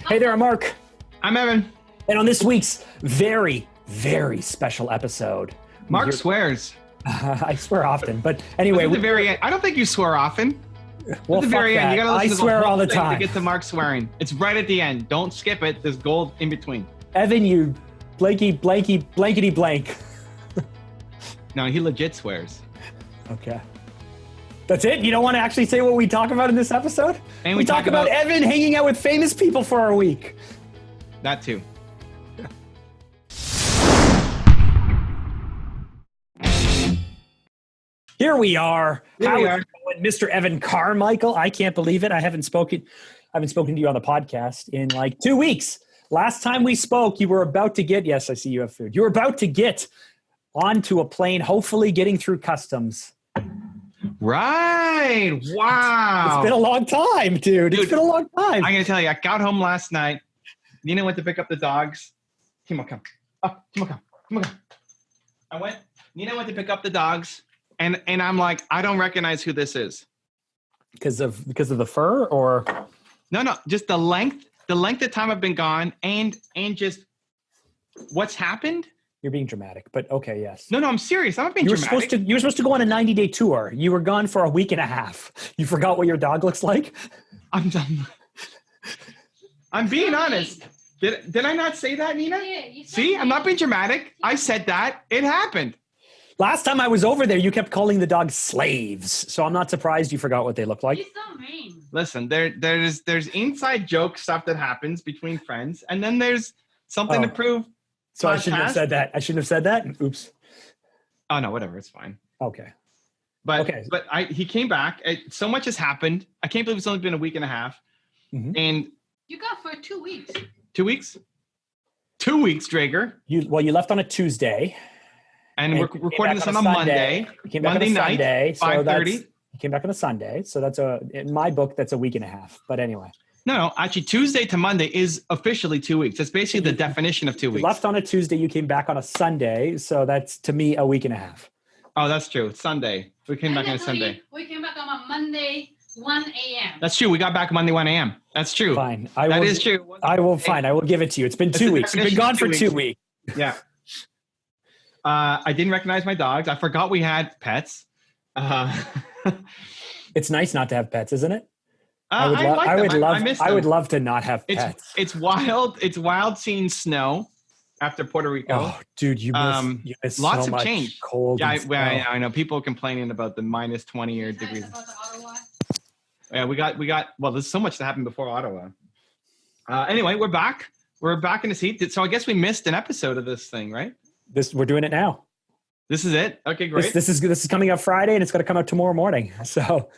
Hey there, I'm Mark. I'm Evan. And on this week's very, very special episode, Mark swears. I swear often, but anyway. At the very end. I don't think you swear often. Well, at the very end, you gotta listen I to swear the whole all the thing time. to get to Mark swearing. It's right at the end. Don't skip it. There's gold in between. Evan, you blankety blank. No, he legit swears. Okay. That's it? You don't want to actually say what we talk about in this episode? And we talk about Evan hanging out with famous people for a week. That too. Here we are. Here we are. Is it going, Mr. Evan Carmichael? I can't believe it. I haven't spoken to you on the podcast in like 2 weeks. Last time we spoke, you were about to get, yes, I see you have food. You were about to get onto a plane, hopefully getting through customs. Right. Wow. It's been a long time, dude. It's been a long time. I'm going to tell you, I got home last night. Nina went to pick up the dogs. Come on. Nina went to pick up the dogs. And I'm like, I don't recognize who this is. Because of the fur or? No, just the length of time I've been gone and just what's happened. You're being dramatic, but okay, yes. No, I'm serious. I'm not being dramatic. You were supposed to go on a 90-day tour. You were gone for a week and a half. You forgot what your dog looks like? I'm done. I'm being honest. Did I not say that, Nina? Yeah, See, I'm not being dramatic. I said that. It happened. Last time I was over there, you kept calling the dogs slaves. So I'm not surprised you forgot what they look like. You're so mean. Listen, there's inside joke stuff that happens between friends, and then there's something to prove. So I shouldn't have said that. I shouldn't have said that. Oops. Oh no, whatever. It's fine. Okay. But he came back. So much has happened. I can't believe it's only been a week and a half. Mm-hmm. And you got for 2 weeks. 2 weeks? 2 weeks, Drager. You left on a Tuesday. And we're recording this on a Monday. Monday night, 5:30. You came back on a Sunday. So that's in my book, that's a week and a half. But anyway. No, actually Tuesday to Monday is officially 2 weeks. That's basically the definition of 2 weeks. You left on a Tuesday, you came back on a Sunday. So that's, to me, a week and a half. Oh, that's true. It's Sunday. We came back on a Sunday. We came back on a Monday, 1 a.m. That's true. We got back Monday, 1 a.m. That's true. Fine. That is true. I will give it to you. It's been 2 weeks. You've been gone for 2 weeks. Yeah. I didn't recognize my dogs. I forgot we had pets. It's nice not to have pets, isn't it? I would love to not have pets. It's wild. It's wild seeing snow after Puerto Rico. Oh, dude, you miss lots so of much change. Cold. Yeah, I know people complaining about the minus 20 degrees. Yeah, we got. Well, there's so much that happened before Ottawa. Anyway, we're back. We're back in the seat. So I guess we missed an episode of this thing, right? We're doing it now. This is it. Okay, great. This is coming out Friday, and it's going to come out tomorrow morning. So.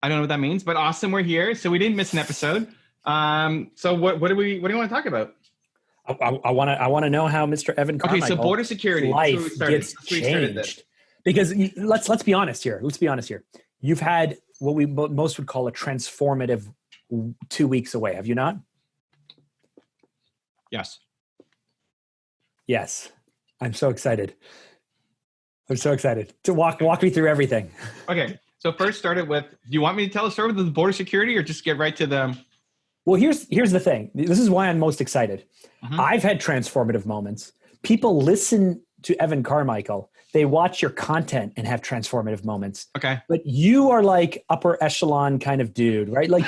I don't know what that means, but awesome, we're here. So we didn't miss an episode. So what do you want to talk about? I want to know how Mr. Evan Carmichael so border security life gets changed. Because let's be honest here. You've had what we most would call a transformative 2 weeks away. Have you not? Yes. Yes. I'm so excited. To walk me through everything. Okay. So first started with, do you want me to tell a story with the border security or just get right to the... Well, here's the thing. This is why I'm most excited. Mm-hmm. I've had transformative moments. People listen to Evan Carmichael. They watch your content and have transformative moments. Okay. But you are like upper echelon kind of dude, right? Like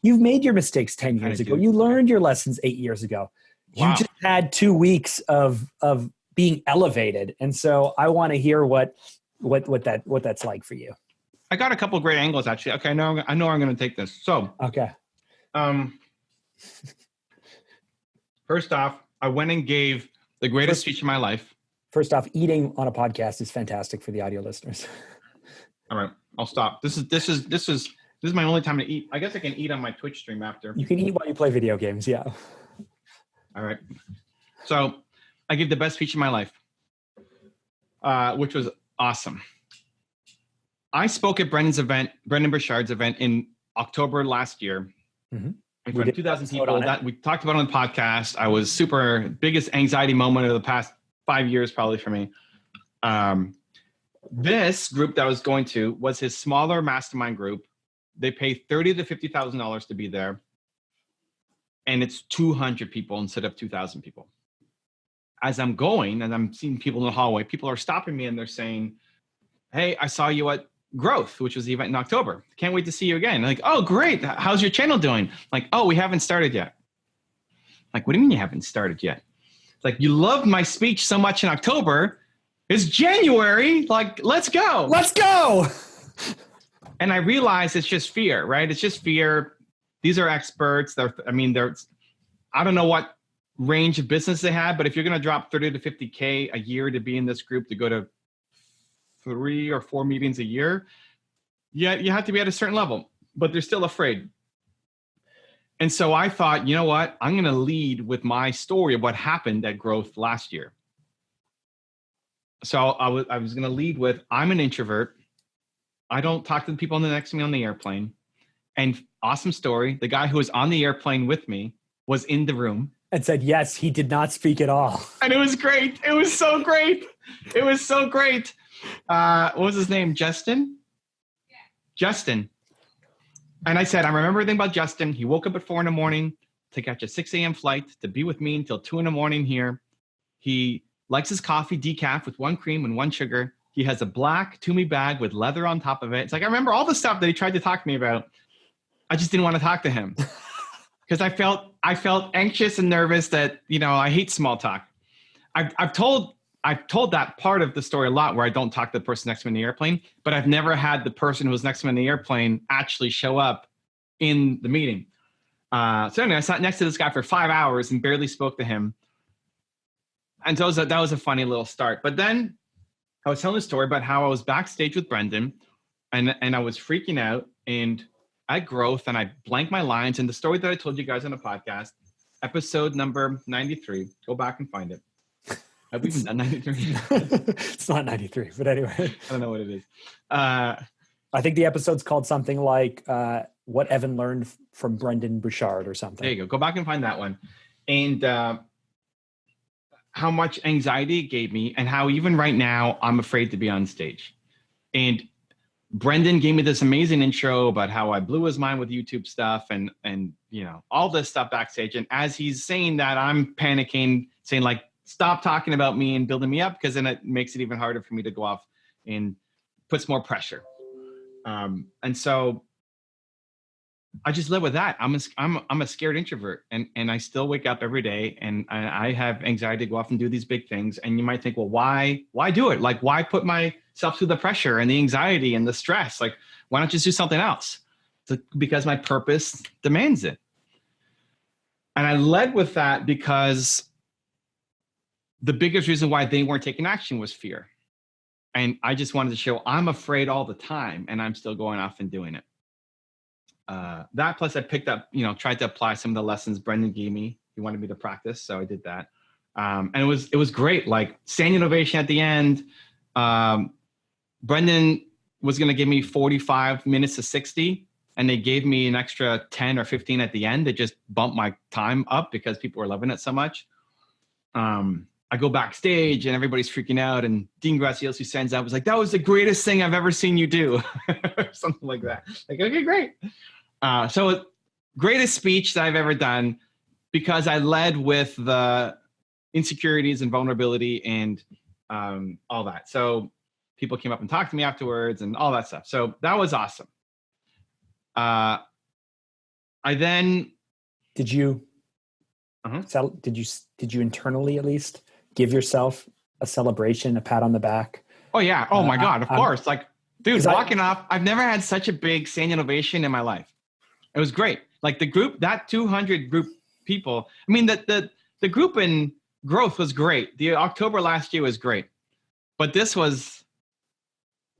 you've made your mistakes 10 years ago. You learned your lessons 8 years ago. Wow. You just had 2 weeks of being elevated. And so I want to hear what that's like for you. I got a couple of great angles, actually. Okay, I know I'm going to take this. So, okay. First off, I went and gave the greatest speech of my life. First off, eating on a podcast is fantastic for the audio listeners. All right, I'll stop. This is my only time to eat. I guess I can eat on my Twitch stream after. You can eat while you play video games. Yeah. All right. So, I gave the best speech of my life, which was awesome. I spoke at Brendon Burchard's event in October last year. Mm-hmm. In front of 2,000 people. That we talked about on the podcast. I was biggest anxiety moment of the past 5 years, probably for me. This group that I was going to was his smaller mastermind group. They pay $30,000 to $50,000 to be there. and it's 200 people instead of 2,000 people. As I'm going and I'm seeing people in the hallway, people are stopping me and they're saying, hey, I saw you at Growth, which was the event in October. Can't wait to see you again. Like, oh, great. How's your channel doing? Like, oh, we haven't started yet. Like, what do you mean you haven't started yet? It's like, you loved my speech so much in October. It's January. Like, let's go. Let's go. And I realized it's just fear, right? It's just fear. These are experts. I don't know what range of business they have, but if you're going to drop 30 to 50K a year to be in this group, to go to 3 or 4 meetings a year, yeah, you have to be at a certain level, but they're still afraid. And so I thought, you know what? I'm going to lead with my story of what happened at Growth last year. So I was going to lead with, I'm an introvert. I don't talk to the people next to me on the airplane. And awesome story. The guy who was on the airplane with me was in the room. And said, yes, he did not speak at all. And it was great. It was so great. It was so great. What was his name? Justin? Yeah. Justin. And I said, I remember everything about Justin. He woke up at 4 a.m. to catch a 6 a.m. flight to be with me until 2 a.m. here. He likes his coffee decaf with 1 cream and 1 sugar. He has a black Toomey bag with leather on top of it. It's like, I remember all the stuff that he tried to talk to me about. I just didn't want to talk to him because I felt anxious and nervous that, I hate small talk. I've told that part of the story a lot where I don't talk to the person next to me in the airplane, but I've never had the person who was next to me in the airplane actually show up in the meeting. So anyway, I sat next to this guy for 5 hours and barely spoke to him. And so that was a funny little start. But then I was telling a story about how I was backstage with Brendon and I was freaking out and at Growth, and I blanked my lines. And the story that I told you guys on the podcast, episode number 93, go back and find it. Have we even done 93? It's not 93, but anyway. I don't know what it is. I think the episode's called something like What Evan Learned from Brendon Burchard or something. There you go. Go back and find that one. And how much anxiety it gave me and how even right now I'm afraid to be on stage. And Brendon gave me this amazing intro about how I blew his mind with YouTube stuff and all this stuff backstage. And as he's saying that, I'm panicking, saying like, stop talking about me and building me up, because then it makes it even harder for me to go off and puts more pressure. And so I just live with that. I'm a scared introvert, and I still wake up every day and I have anxiety to go off and do these big things. And you might think, well, why do it? Like, why put myself through the pressure and the anxiety and the stress? Like, why not just do something else? Because my purpose demands it. And I led with that because the biggest reason why they weren't taking action was fear. And I just wanted to show I'm afraid all the time and I'm still going off and doing it. That plus I picked up, tried to apply some of the lessons Brendon gave me. He wanted me to practice, so I did that. And it was great. Like standing ovation at the end. Brendon was going to give me 45 minutes to 60, and they gave me an extra 10 or 15 at the end. They just bumped my time up because people were loving it so much. I go backstage and everybody's freaking out, and Dean Graziosi sends out, was like, that was the greatest thing I've ever seen you do. Something like that. Like, okay, great. So greatest speech that I've ever done, because I led with the insecurities and vulnerability and all that. So people came up and talked to me afterwards and all that stuff. So that was awesome. I then... Did you internally at least give yourself a celebration, a pat on the back? Oh yeah. Oh my God. Of course. Like, dude, walking off, I've never had such a big standing ovation in my life. It was great. Like the group, that 200 group people. I mean, the group in Growth was great. The October last year was great, but this was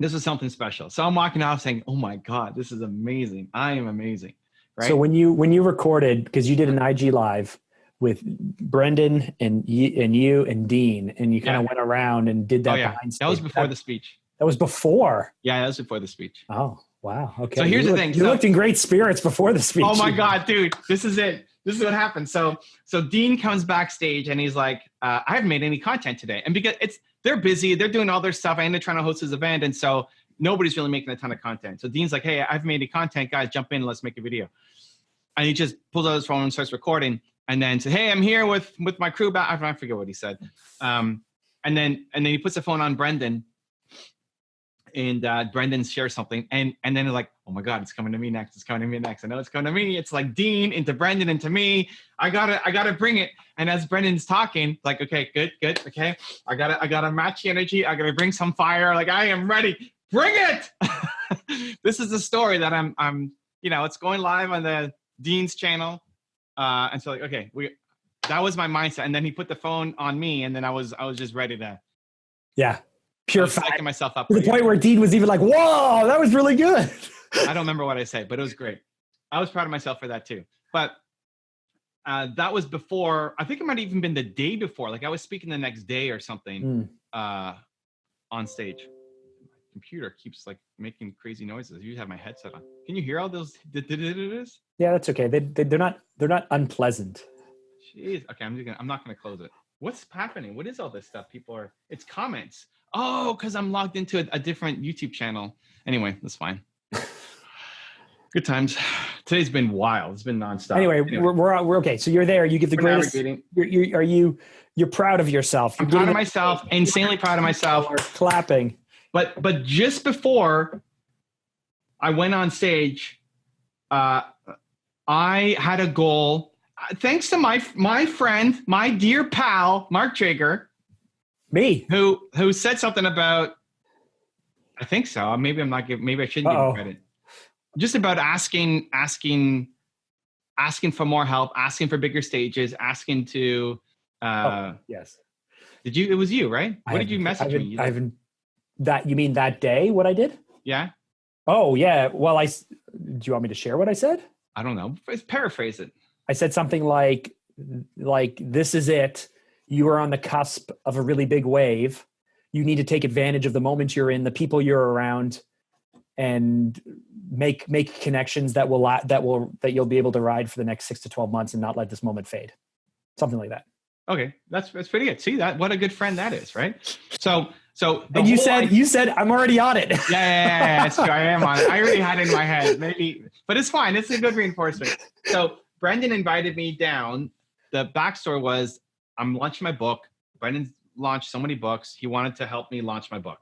something special. So I'm walking off saying, oh my God, this is amazing. I am amazing. Right. So when you recorded, because you did an IG live with Brendon and you and Dean, and you kind of went around and did that behind stage. That was before the speech. That was before? Yeah, that was before the speech. Oh, wow. Okay. So here's the thing. You looked in great spirits before the speech. Oh my God, dude, this is it. This is what happened. So Dean comes backstage and he's like, I haven't made any content today. And because they're busy, they're doing all their stuff. I ended up trying to host his event. And so nobody's really making a ton of content. So Dean's like, hey, I've made any content, guys, jump in and let's make a video. And he just pulls out his phone and starts recording, and then said, "Hey, I'm here with my crew." I forget what he said. And then he puts the phone on Brendon, and Brendon shares something, and then they're like, "Oh my God, it's coming to me next. It's coming to me next. I know it's coming to me." It's like Dean into Brendon into me. I gotta bring it. And as Brendon's talking, like, "Okay, good, okay. I gotta match the energy. I gotta bring some fire. Like, I am ready. Bring it." This is the story that I'm. It's going live on the Dean's channel, and so like, okay, that was my mindset. And then he put the phone on me, and then I was just ready to. Yeah. Pure fact. Myself up to the point where Dean was even like, "Whoa, that was really good." I don't remember what I said, but it was great. I was proud of myself for that too. But that was before. I think it might have even been the day before. Like I was speaking the next day or something on stage. My computer keeps like making crazy noises. You have my headset on. Can you hear all those? Yeah, that's okay. They're not unpleasant. Jeez. Okay, I'm not gonna close it. What's happening? What is all this stuff? It's comments. Oh, because I'm logged into a different YouTube channel. Anyway, that's fine. Good times. Today's been wild. It's been nonstop. Anyway. We're okay. So you're there. You give the greatest. You're proud of yourself. I'm proud of myself. Insanely proud of myself. Clapping. But just before I went on stage, I had a goal. Thanks to my friend, my dear pal, Mark Drager. Me. Who said something about, I think so. Maybe I'm not giving, maybe I shouldn't give him credit. Just about asking for more help, asking for bigger stages, asking to, yes. It was you, right? What did you message me? You mean that day, what I did? Yeah. Oh yeah. Well, do you want me to share what I said? I don't know. Paraphrase it. I said something like, this is it. You are on the cusp of a really big wave. You need to take advantage of the moment you're in, the people you're around, and make connections that you'll be able to ride for the next 6 to 12 months and not let this moment fade. Something like that. Okay. That's pretty good. See that? What a good friend that is, right? So and you said I'm already on it. Yeah, it's true. I am on it. I already had it in my head, maybe, but it's fine. It's a good reinforcement. So Brendon invited me down. The backstory was I'm launching my book. Brendon's launched so many books. He wanted to help me launch my book.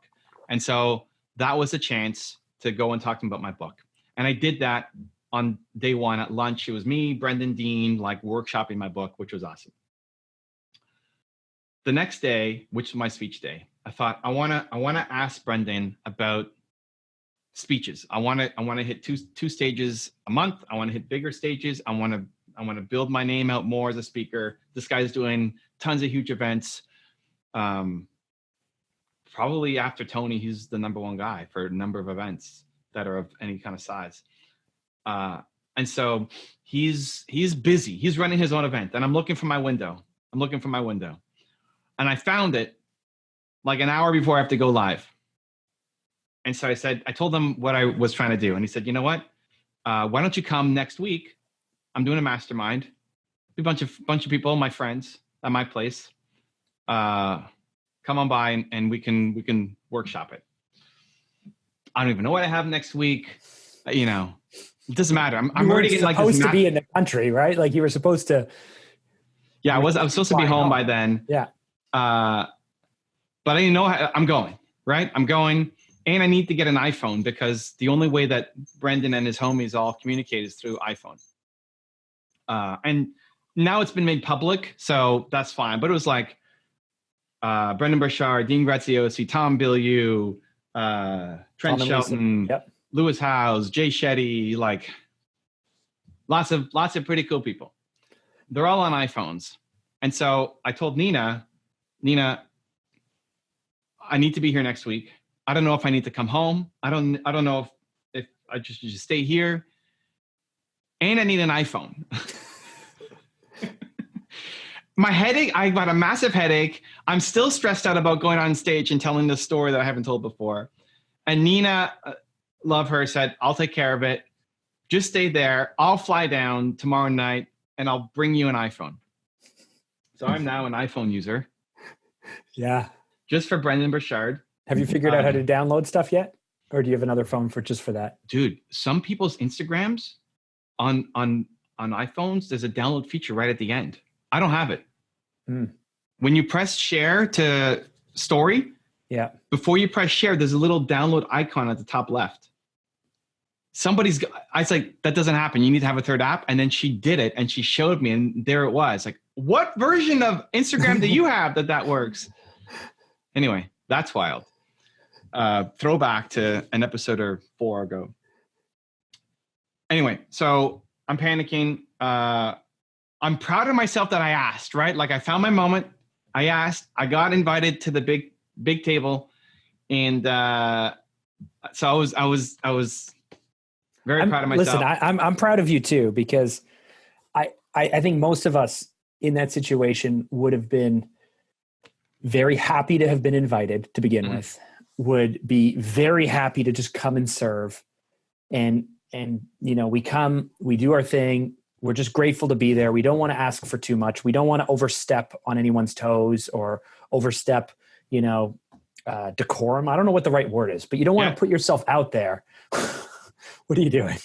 And so that was a chance to go and talk to him about my book. And I did that on day one at lunch. It was me, Brendon, Dean, like workshopping my book, which was awesome. The next day, which was my speech day, I thought I want to ask Brendon about speeches. I want to hit two stages a month. I want to hit bigger stages. I want to build my name out more as a speaker. This guy's doing tons of huge events. Probably after Tony, he's the number one guy for a number of events that are of any kind of size. And so he's busy. He's running his own event, and I'm looking from my window. And I found it like an hour before I have to go live. And so I told him what I was trying to do. And he said, "You know what? Why don't you come next week? I'm doing a mastermind. A bunch of people, my friends at my place. Come on by and we can workshop it." I don't even know what I have next week. It doesn't matter. I'm already getting like supposed to be in the country, right? Like you were supposed to. Yeah, I was supposed to be home by then. Yeah. But I didn't know I'm going, right? I'm going, and I need to get an iPhone because the only way that Brendon and his homies all communicate is through iPhone. And now it's been made public, so that's fine. But it was like Brendon Burchard, Dean Graziosi, Tom Bilyeu, Trent Shelton, Lewis Howes, Jay Shetty, like lots of pretty cool people. They're all on iPhones. And so I told Nina, I need to be here next week. I don't know if I need to come home. I don't know if I just stay here. And I need an iPhone. My headache, I got a massive headache. I'm still stressed out about going on stage and telling this story that I haven't told before. And Nina, love her, said, "I'll take care of it. Just stay there. I'll fly down tomorrow night and I'll bring you an iPhone." So I'm now an iPhone user. Yeah. Just for Brendon Burchard. Have you figured out how to download stuff yet? Or do you have another phone for that? Dude, some people's Instagrams on on iPhones, there's a download feature right at the end. I don't have it. Mm. When you press share to story, before you press share, there's a little download icon at the top left. I was like, that doesn't happen. You need to have a third app. And then she did it and she showed me and there it was. Like, what version of Instagram do you have that works? Anyway, that's wild. Throwback to an episode or 4 ago. Anyway, so I'm panicking. I'm proud of myself that I asked, right? Like I found my moment. I asked, I got invited to the big table. And so I was very proud of myself. Listen, I'm proud of you too, because I think most of us in that situation would have been very happy to have been invited to begin with, would be very happy to just come and serve. And we come, we do our thing. We're just grateful to be there. We don't want to ask for too much. We don't want to overstep on anyone's toes or overstep, decorum. I don't know what the right word is, but you don't want to put yourself out there. What are you doing?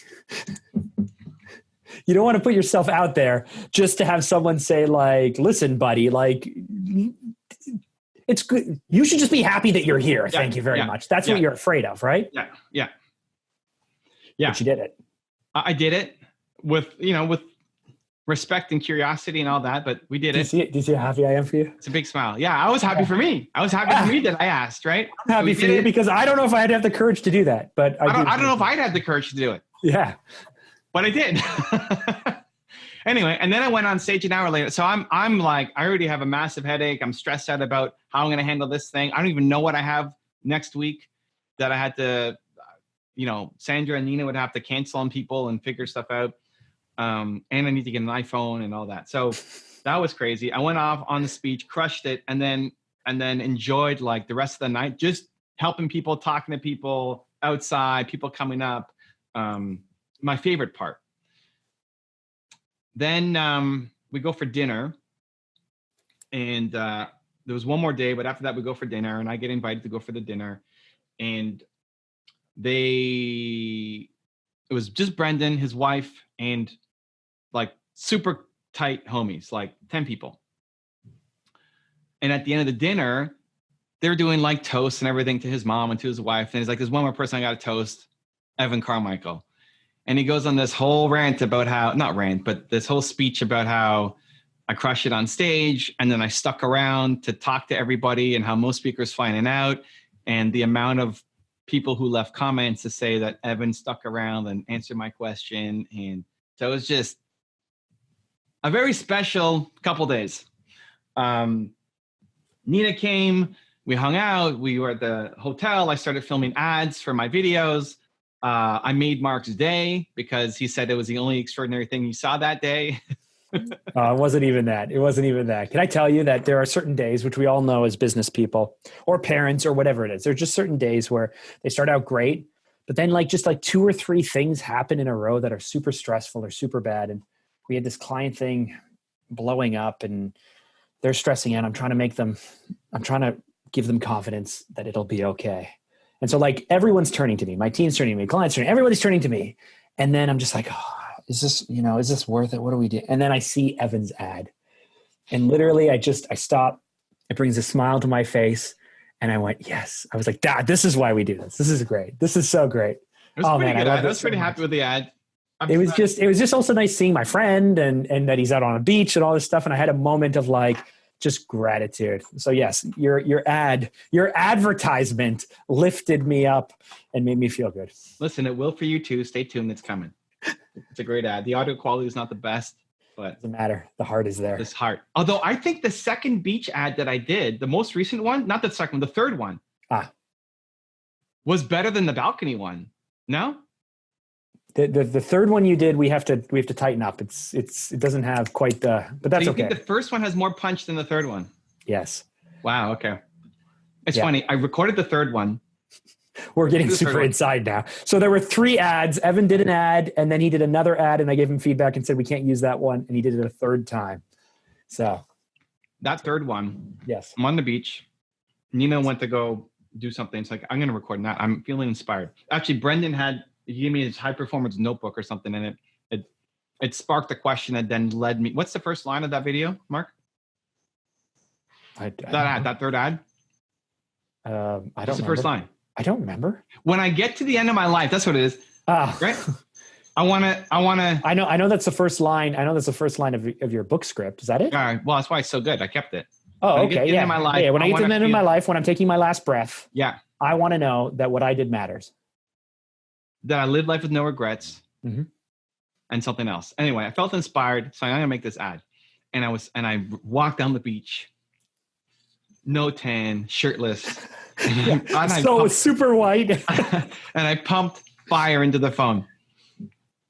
You don't want to put yourself out there just to have someone say like, listen, buddy, like it's good. You should just be happy that you're here. Thank you very much. That's what you're afraid of, right? Yeah. But you did it. I did it with respect and curiosity and all that, but we did it. Do you see how happy I am for you? It's a big smile. Yeah, I was happy for me. I was happy for me that I asked, right? I'm happy for you because I don't know if I'd have the courage to do that, but I don't know if I'd have the courage to do it. Yeah. But I did. Anyway, and then I went on stage an hour later. So I'm like, I already have a massive headache. I'm stressed out about how I'm going to handle this thing. I don't even know what I have next week that I had to, Sandra and Nina would have to cancel on people and figure stuff out. And I need to get an iPhone and all that. So that was crazy. I went off on the speech, crushed it, and then enjoyed like the rest of the night, just helping people, talking to people outside, people coming up. My favorite part. Then we go for dinner, and there was one more day, but after that we go for dinner, and I get invited to go for the dinner, and it was just Brendon, his wife, and like super tight homies, like 10 people. And at the end of the dinner, they're doing like toasts and everything to his mom and to his wife. And he's like, there's one more person I got to toast, Evan Carmichael. And he goes on this whole rant about how, not rant, but this whole speech about how I crushed it on stage. And then I stuck around to talk to everybody and how most speakers fly in and out. And the amount of people who left comments to say that Evan stuck around and answered my question. And so it was just a very special couple days. Nina came, we hung out, we were at the hotel. I started filming ads for my videos. I made Mark's day because he said it was the only extraordinary thing he saw that day. It wasn't even that. It wasn't even that. Can I tell you that there are certain days, which we all know as business people or parents or whatever it is, there's just certain days where they start out great, but then just 2 or 3 things happen in a row that are super stressful or super bad. And we had this client thing blowing up and they're stressing out. I'm trying to give them confidence that it'll be okay. And so everyone's turning to me, my team's turning to me, clients turning, everybody's turning to me. And then I'm just like, oh, is this worth it? What do we do? And then I see Evan's ad and literally I stop. It brings a smile to my face. And I went, yes. I was like, Dad, this is why we do this. This is great. This is so great. It was pretty good. I was pretty happy with the ad. It was just also nice seeing my friend and that he's out on a beach and all this stuff. And I had a moment of just gratitude. So yes, your advertisement lifted me up and made me feel good. Listen, it will for you too. Stay tuned. It's coming. It's a great ad. The audio quality is not the best, but doesn't matter. The heart is there. This heart. Although I think the second beach ad that I did, the most recent one, not the second one, the third one, was better than the balcony one. No? The third one you did, we have to tighten up. It doesn't have quite but that's so you okay. Think the first one has more punch than the third one? Yes. Wow. Okay. It's funny. I recorded the third one. We're getting super inside now. So there were 3 ads. Evan did an ad and then he did another ad and I gave him feedback and said, we can't use that one. And he did it a third time. So that third one. Yes. I'm on the beach. Nina went to go do something. It's like, I'm going to record that. I'm feeling inspired. Actually, Brendon he gave me his high performance notebook or something, and it sparked a question that then led me. What's the first line of that video, Mark? That third ad? I don't What's the remember. first line? I don't remember. When I get to the end of my life, that's what it is. Right? I want to. I know that's the first line. I know that's the first line of your book script. Is that it? All right. Well, that's why it's so good. I kept it. Oh, okay. Yeah. My life, yeah. When I get to the end of my life, when I'm taking my last breath, I want to know that what I did matters. That I lived life with no regrets, and something else. Anyway, I felt inspired, so I'm gonna make this ad. And I walked down the beach, no tan, shirtless, super white, and I pumped fire into the phone.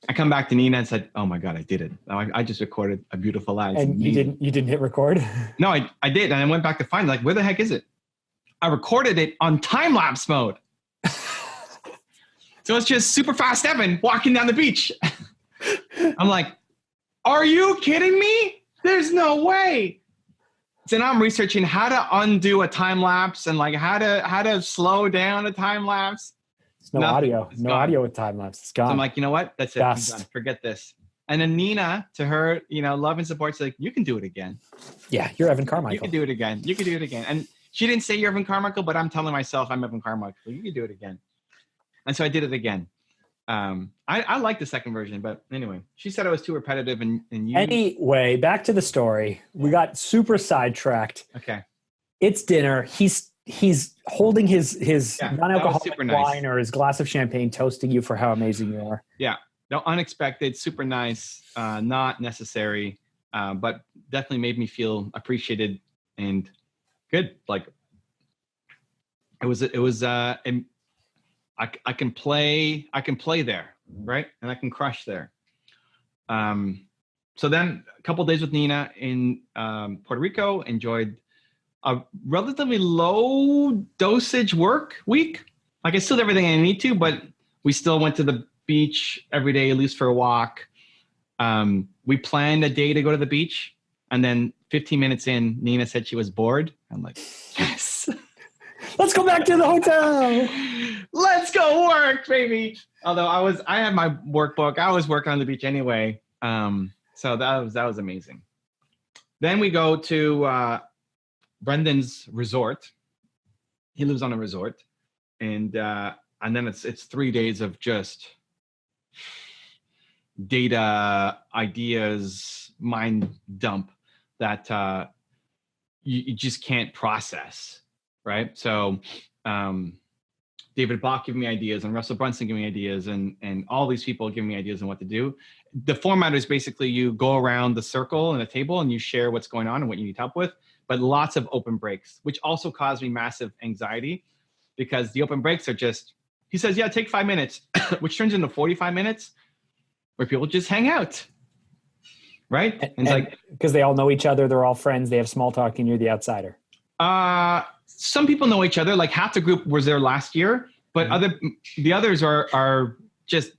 I come back to Nina and said, "Oh my God, I did it! I just recorded a beautiful ad." And you didn't hit record? No, I did, and I went back to find it. Like, where the heck is it? I recorded it on time lapse mode. So it's just super fast Evan walking down the beach. I'm like, are you kidding me? There's no way. So now I'm researching how to undo a time lapse and like how to slow down a time lapse. There's no audio with time lapse. It's gone. So I'm like, you know what? That's it. I'm done. Forget this. And then Nina, to her, love and support, she's like, you can do it again. Yeah, you're Evan Carmichael. You can do it again. You can do it again. And she didn't say you're Evan Carmichael, but I'm telling myself I'm Evan Carmichael. You can do it again. And so I did it again. I like the second version, but anyway, she said it was too repetitive. And you... Anyway, back to the story. We got super sidetracked. Okay. It's dinner. He's holding his non-alcoholic wine or his glass of champagne, toasting you for how amazing you are. Yeah. No, unexpected, super nice, not necessary, but definitely made me feel appreciated and good. Like it was. I can play there, right? And I can crush there. So then a couple of days with Nina in Puerto Rico, enjoyed a relatively low dosage work week. Like I still did everything I need to, but we still went to the beach every day, at least for a walk. We planned a day to go to the beach. And then 15 minutes in, Nina said she was bored. I'm like, yes. Let's go back to the hotel. Let's go work, baby. Although I had my workbook. I was working on the beach anyway. So that was amazing. Then we go to Brendon's resort. He lives on a resort. And then it's 3 days of just data, ideas, mind dump that you just can't process. Right. So David Bach giving me ideas and Russell Brunson giving me ideas and all these people giving me ideas on what to do. The format is basically you go around the circle and a table and you share what's going on and what you need help with, but lots of open breaks, which also caused me massive anxiety because the open breaks are just, he says, yeah, take 5 minutes, which turns into 45 minutes where people just hang out. Right. And like, because they all know each other. They're all friends. They have small talk and you're the outsider. Some people know each other. Like half the group was there last year, but the others are just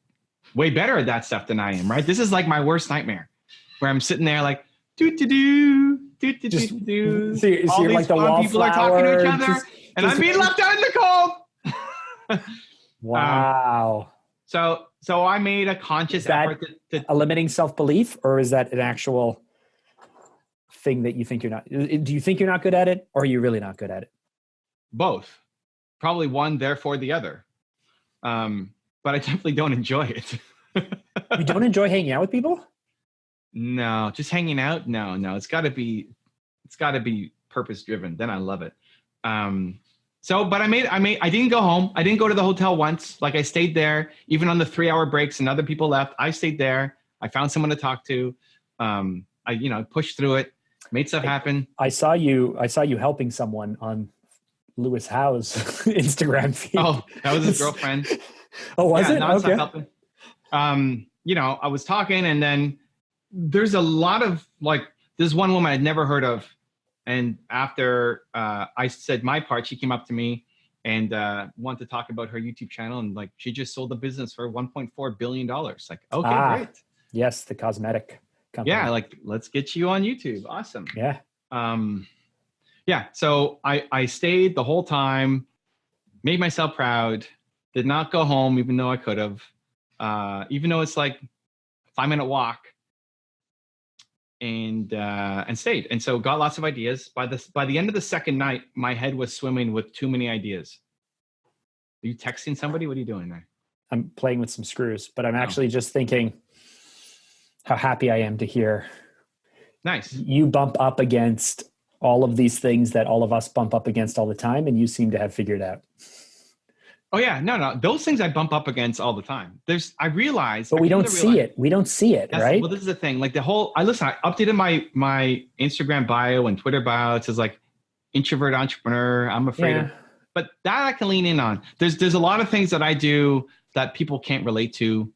way better at that stuff than I am. Right. This is like my worst nightmare, where I'm sitting there like do. So you're like the wallflower. People are talking to each other, and I'm being left out in the cold. Wow. So I made a conscious effort to a limiting self-belief, or is that an actual thing that you think you're not? Do you think you're not good at it, or are you really not good at it? Both. Probably one, therefore the other. But I definitely don't enjoy it. You don't enjoy hanging out with people? No, just hanging out. No. It's got to be purpose driven. Then I love it. But I didn't go home. I didn't go to the hotel once. Like I stayed there, even on the 3-hour breaks and other people left. I stayed there. I found someone to talk to. I pushed through it, made stuff happen. I saw you helping someone on Lewis Howe's Instagram feed. Oh, that was his girlfriend. Oh, was it? Okay. Helping. I was talking, and then there's a lot of there's one woman I'd never heard of. And after I said my part, she came up to me and wanted to talk about her YouTube channel. And she just sold the business for $1.4 billion. Like, okay, great. Yes, the cosmetic company. Yeah, let's get you on YouTube. Awesome. Yeah. So I stayed the whole time, made myself proud, did not go home, even though I could have. Even though it's 5-minute walk, and stayed. And so got lots of ideas. By the end of the second night, my head was swimming with too many ideas. Are you texting somebody? What are you doing there? I'm playing with some screws, but I'm actually just thinking how happy I am to hear. Nice. You bump up against all of these things that all of us bump up against all the time, and you seem to have figured out. Oh yeah, no. Those things I bump up against all the time. I realize, but we don't see it. We don't see it, right? Well, this is the thing. Like I updated my Instagram bio and Twitter bio. It says like introvert entrepreneur. I'm afraid of, but that I can lean in on. There's a lot of things that I do that people can't relate to.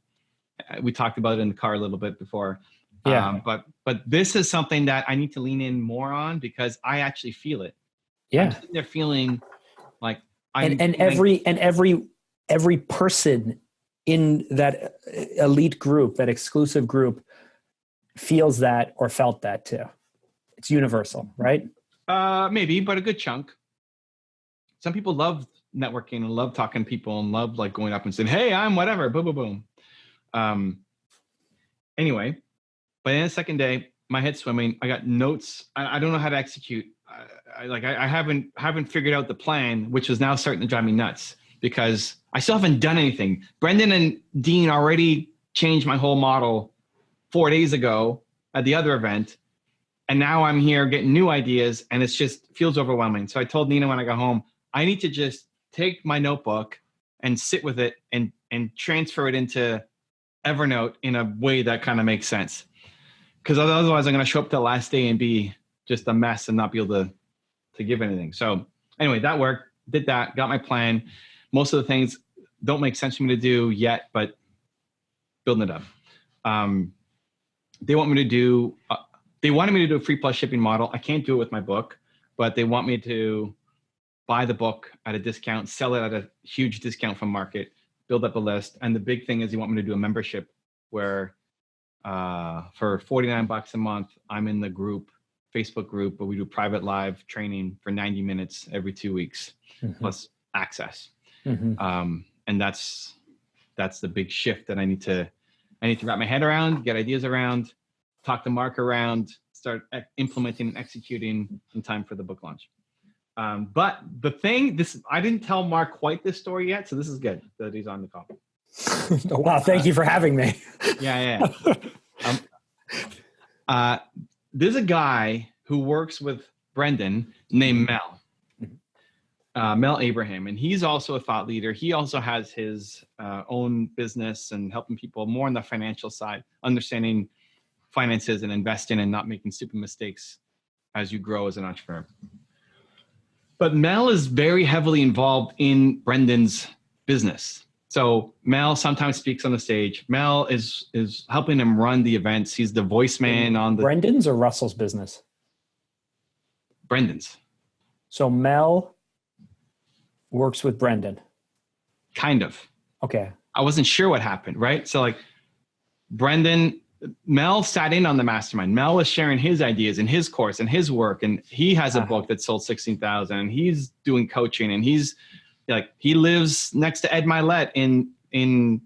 We talked about it in the car a little bit before. Yeah. But this is something that I need to lean in more on because I actually feel it. Yeah. I'm sitting there feeling like every person in that elite group, that exclusive group, feels that or felt that too. It's universal, right? Maybe, but a good chunk. Some people love networking and love talking to people and love like going up and saying, "Hey, I'm whatever." Boom, boom, boom. Anyway, by the end of the second day, my head's swimming. I got notes. I don't know how to execute. I haven't figured out the plan, which is now starting to drive me nuts because I still haven't done anything. Brendon and Dean already changed my whole model 4 days ago at the other event. And now I'm here getting new ideas and it's just feels overwhelming. So I told Nina when I got home, I need to just take my notebook and sit with it and transfer it into Evernote in a way that kind of makes sense. Because otherwise I'm going to show up to the last day and be just a mess and not be able to give anything. So anyway, that worked, did that, got my plan. Most of the things don't make sense for me to do yet, but building it up. They wanted me to do a free plus shipping model. I can't do it with my book, but they want me to buy the book at a discount, sell it at a huge discount from market, build up a list. And the big thing is they want me to do a membership where for $49 a month, I'm in the Facebook group, but we do private live training for 90 minutes every 2 weeks, plus access. And that's the big shift that I need to wrap my head around, get ideas around, talk to Mark around, start implementing and executing in time for the book launch. But the thing, I didn't tell Mark quite this story yet, so this is good that he's on the call. Wow, thank you for having me. Yeah. There's a guy who works with Brendon named Mel. Mel Abraham, and he's also a thought leader. He also has his own business and helping people more on the financial side, understanding finances and investing and not making stupid mistakes as you grow as an entrepreneur. But Mel is very heavily involved in Brendon's business. So Mel sometimes speaks on the stage. Mel is helping him run the events. He's the voice man on the Brendon's or Russell's business? Brendon's. So Mel works with Brendon. Kind of. Okay. I wasn't sure what happened, right? So like Mel sat in on the mastermind. Mel was sharing his ideas and his course and his work. And he has a book that sold 16,000 and he's doing coaching and he lives next to Ed Milet in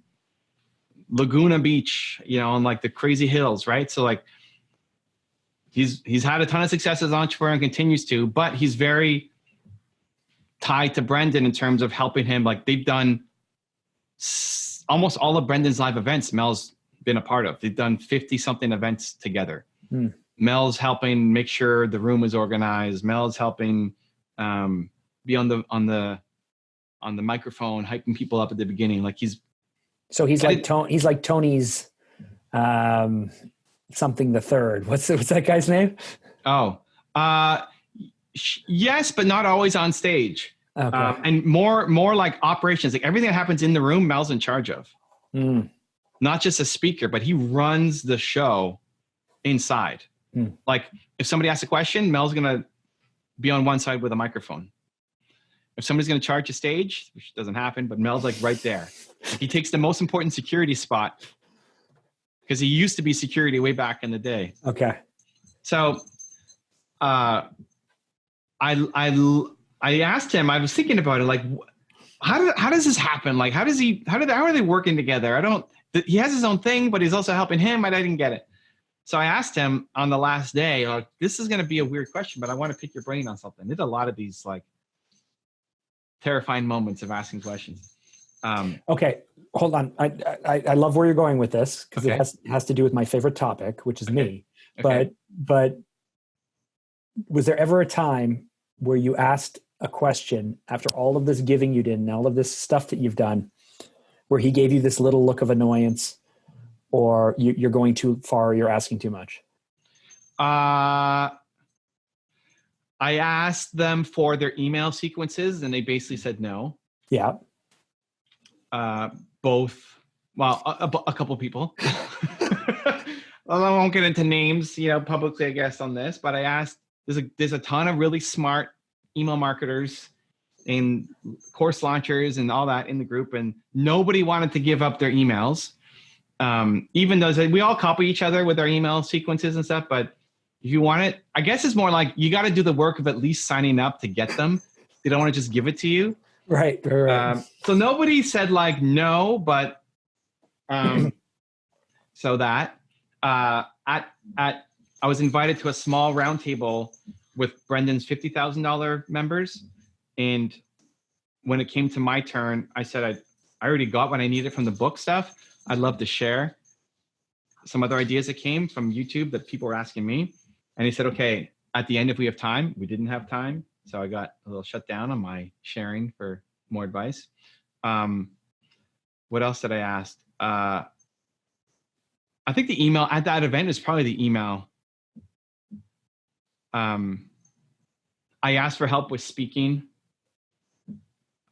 Laguna Beach, on like the crazy hills, right? So like he's had a ton of success as an entrepreneur and continues to, but he's very tied to Brendon in terms of helping him. Like they've done almost all of Brendon's live events Mel's been a part of. They've done 50 something events together. Mel's helping make sure the room is organized. Mel's helping be on the microphone, hyping people up at the beginning. Like he's like Tony's something the third. What's that guy's name? Yes, but not always on stage. Okay. And more like operations, like everything that happens in the room, Mel's in charge of. Not just a speaker, but he runs the show inside. Like if somebody asks a question, Mel's going to be on one side with a microphone. If somebody's going to charge a stage, which doesn't happen, but Mel's like right there. He takes the most important security spot because he used to be security way back in the day. Okay. So, I asked him, I was thinking about it, like, how does this happen? Like, how are they working together? He has his own thing, but he's also helping him. I didn't get it. So I asked him on the last day, like, this is going to be a weird question, but I want to pick your brain on something. There's a lot of these like terrifying moments of asking questions. Okay, hold on. I love where you're going with this because Okay. it has to do with my favorite topic, which is me. Okay. But was there ever a time where you asked a question after all of this giving you did and all of this stuff that you've done, where he gave you this little look of annoyance, or you're going too far, or you're asking too much? I asked them for their email sequences, and they basically said no. Yeah. Both, well, a couple people. Well, I won't get into names, publicly, I guess, on this. But I asked. There's a ton of really smart email marketers and course launchers and all that in the group, and nobody wanted to give up their emails. Even though we all copy each other with our email sequences and stuff, but if you want it, I guess it's more like you got to do the work of at least signing up to get them. They don't want to just give it to you. Right. So nobody said like no, but so that I was invited to a small roundtable with Brendon's $50,000 members, and when it came to my turn, I said I already got what I needed from the book stuff. I'd love to share some other ideas that came from YouTube that people were asking me. And he said, okay, at the end, if we have time. We didn't have time. So I got a little shut down on my sharing for more advice. What else did I ask? I think the email at that event is probably the email. I asked for help with speaking.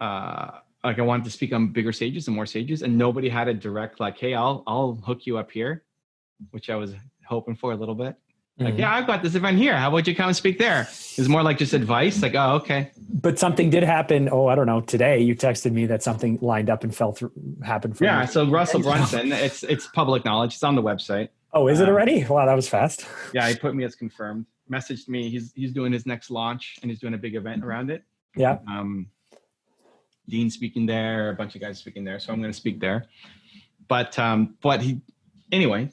Like I wanted to speak on bigger stages and more stages, and nobody had a direct like, hey, I'll hook you up here, which I was hoping for a little bit. Like, yeah, I've got this event here. How about you come and speak there? It's more like just advice. Like, oh, okay. But something did happen. Oh, I don't know. Today you texted me that something lined up and happened. Yeah. Me. So Russell Brunson, it's public knowledge. It's on the website. Oh, is it already? Wow, that was fast. Yeah, he put me as confirmed. Messaged me. He's doing his next launch and he's doing a big event around it. Yeah. Dean speaking there, a bunch of guys speaking there. So I'm going to speak there. But anyway.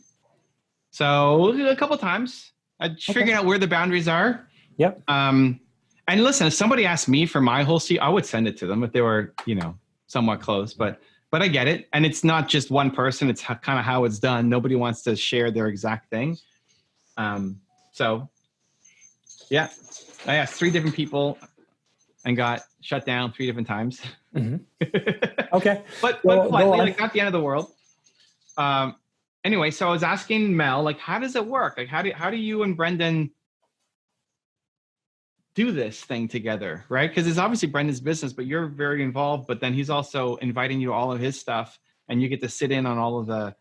So a couple of times I figured out where the boundaries are. Yep. And listen, if somebody asked me for my whole seat, I would send it to them if they were, somewhat close. But I get it. And it's not just one person. It's kind of how it's done. Nobody wants to share their exact thing. So yeah, I asked 3 different people and got shut down 3 different times. Mm-hmm. Okay. but politely, like not the end of the world. Anyway, so I was asking Mel, like, how does it work? Like, how do you and Brendon do this thing together, right? Because it's obviously Brendon's business, but you're very involved. But then he's also inviting you to all of his stuff, and you get to sit in on all of the.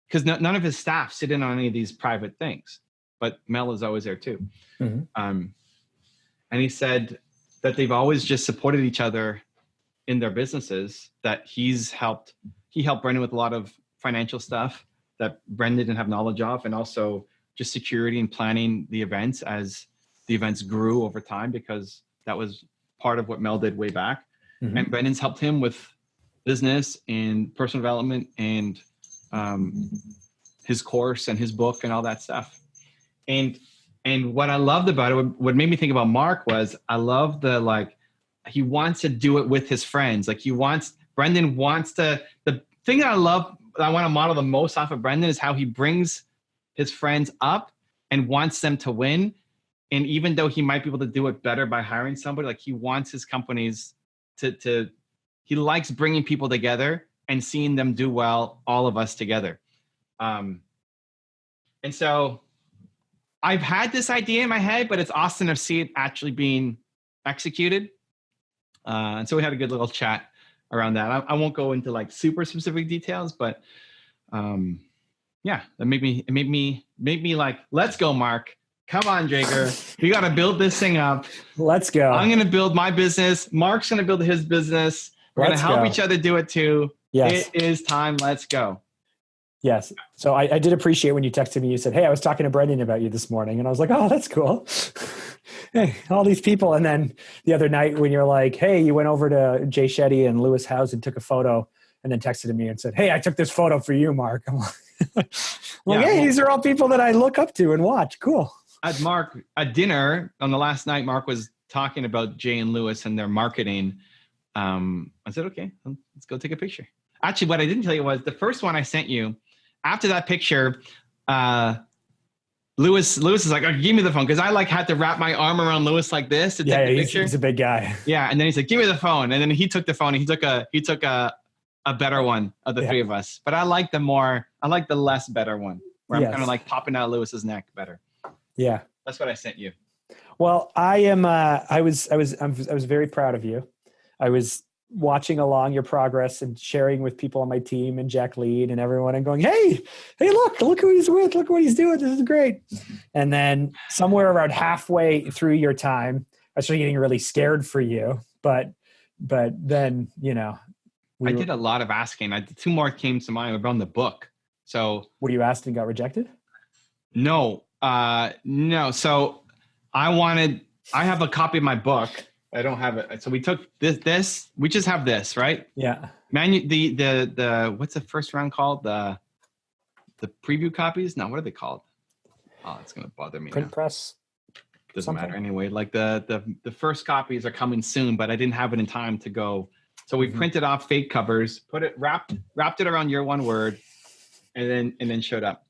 Because none of his staff sit in on any of these private things, but Mel is always there too. Mm-hmm. And he said that they've always just supported each other in their businesses. That he helped Brendon with a lot of financial stuff that Brendon didn't have knowledge of, and also just security and planning the events as the events grew over time, because that was part of what Mel did way back. Mm-hmm. And Brendon's helped him with business and personal development and his course and his book and all that stuff. And what I loved about it, what made me think about Mark was I love he wants to do it with his friends. Like Brendon wants to, the thing that I want to model the most off of Brendon is how he brings his friends up and wants them to win. And even though he might be able to do it better by hiring somebody, like he wants his companies he likes bringing people together and seeing them do well, all of us together. And so I've had this idea in my head, but it's awesome to see it actually being executed. And so we had a good little chat around that. I won't go into like super specific details, but yeah, that made me like, let's go, Mark. Come on, Drager. We got to build this thing up. Let's go. I'm going to build my business. Mark's going to build his business. We're going to help each other do it too. Yes. It is time. Let's go. Yes. So I did appreciate when you texted me, you said, hey, I was talking to Brendon about you this morning. And I was like, oh, that's cool. Hey, all these people. And then the other night when you're like, hey, you went over to Jay Shetty and Lewis House and took a photo, and then texted me and said, hey, I took this photo for you, Mark. I'm like, Well, hey, these are all people that I look up to and watch. Cool. At dinner on the last night, Mark was talking about Jay and Lewis and their marketing. I said, okay, let's go take a picture. Actually, what I didn't tell you was the first one I sent you, after that picture, Lewis is like, oh, give me the phone. Cause I had to wrap my arm around Lewis like this to take the picture. He's a big guy. Yeah. And then he's like, give me the phone. And then he took the phone and he took a better one of the three of us. But I like the less better one where I'm kind of like popping out Lewis's neck better. Yeah. That's what I sent you. Well, I was very proud of you. I was watching along your progress and sharing with people on my team and Jack Lead and everyone and going, hey, look who he's with. Look what he's doing. This is great. And then somewhere around halfway through your time, I started getting really scared for you. But then, I did a lot of asking. Two more came to mind around the book. So what you asked and got rejected? No. So I have a copy of my book. I don't have it. So we took this, we just have this, right? Yeah. The what's the first round called? The preview copies? No, what are they called? Oh, it's going to bother me. Print press? Doesn't matter anyway. Like the first copies are coming soon, but I didn't have it in time to go. So we printed off fake covers, wrapped it around your one word, and then showed up.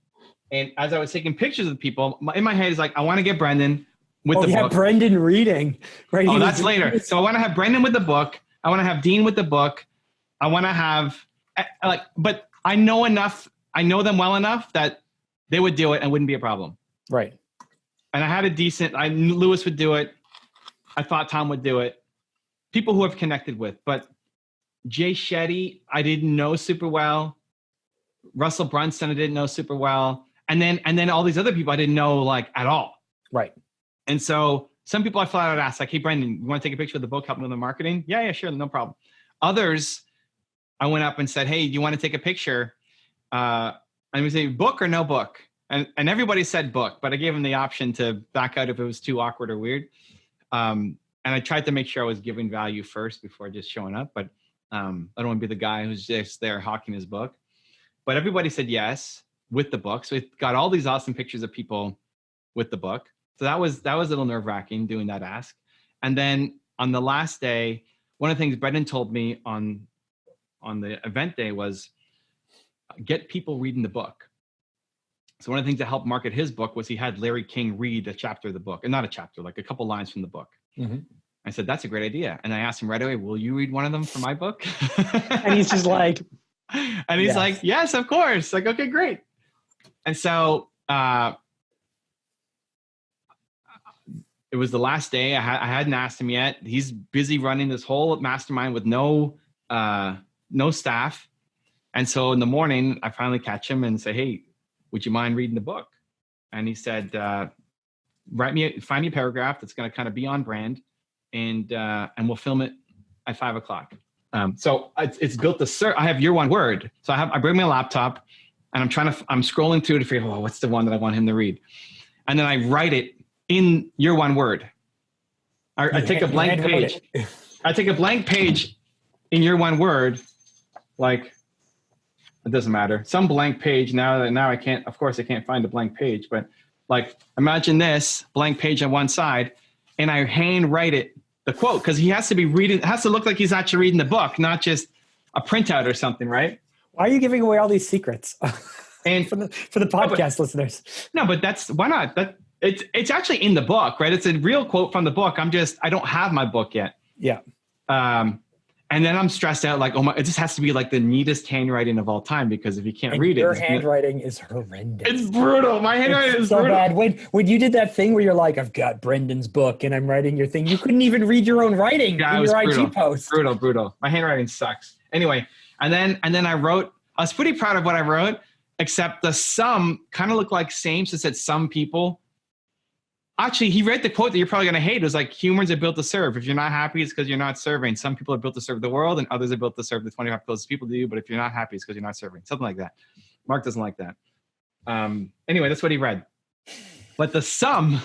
And as I was taking pictures of the people, in my head is like, I want to get Brendon with the book. Brendon reading. Right. Oh, that's later. So I want to have Brendon with the book. I want to have Dean with the book. I want to have but I know them well enough that they would do it and wouldn't be a problem. Right. And I had I knew Lewis would do it. I thought Tom would do it. People who I've connected with, but Jay Shetty, I didn't know super well. Russell Brunson, I didn't know super well. And then all these other people I didn't know at all. Right. And so some people I flat out asked, hey, Brendon, you want to take a picture of the book, help me with the marketing? Yeah, sure, no problem. Others, I went up and said, hey, do you want to take a picture? And we say, book or no book? And everybody said book, but I gave them the option to back out if it was too awkward or weird. And I tried to make sure I was giving value first before just showing up. But I don't want to be the guy who's just there hawking his book. But everybody said yes with the book. So it got all these awesome pictures of people with the book. So that was a little nerve-wracking doing that ask. And then on the last day, one of the things Brendon told me on the event day was get people reading the book. So one of the things that helped market his book was he had Larry King read a chapter of the book, and not a chapter, like a couple lines from the book. Mm-hmm. I said, that's a great idea. And I asked him right away, will you read one of them for my book? And he's just like, and he's like, yes, of course. Like, okay, great. And so it was the last day. I hadn't asked him yet. He's busy running this whole mastermind with no staff. And so in the morning, I finally catch him and say, hey, would you mind reading the book? And he said, find me a paragraph that's going to kind of be on brand, and we'll film it at 5:00. So it's built to I have your one word. So I bring my laptop and I'm scrolling through to figure out, what's the one that I want him to read? And then I write it in your one word. I take a blank page. I take a blank page in your one word, it doesn't matter. Some blank page now I can't find a blank page, but imagine this blank page on one side, and I hand write it, the quote, because he has to be reading, it has to look like he's actually reading the book, not just a printout or something, right? Why are you giving away all these secrets? And for the podcast listeners. No, but why not? It's actually in the book, right? It's a real quote from the book. I don't have my book yet. Yeah. And then I'm stressed out, it just has to be the neatest handwriting of all time, because if you can't read your handwriting is horrendous. It's brutal. My handwriting is so brutal. Bad. When you did that thing where you're like, I've got Brendon's book and I'm writing your thing, you couldn't even read your own writing in your IG post. Brutal. My handwriting sucks. Anyway, and then I was pretty proud of what I wrote, except the some kind of looked like same. So it said some people. Actually, he read the quote that you're probably going to hate. It was humans are built to serve. If you're not happy, it's because you're not serving. Some people are built to serve the world, and others are built to serve the 25 closest people to you. But if you're not happy, it's because you're not serving. Something like that. Mark doesn't like that. Anyway, that's what he read. But the sum...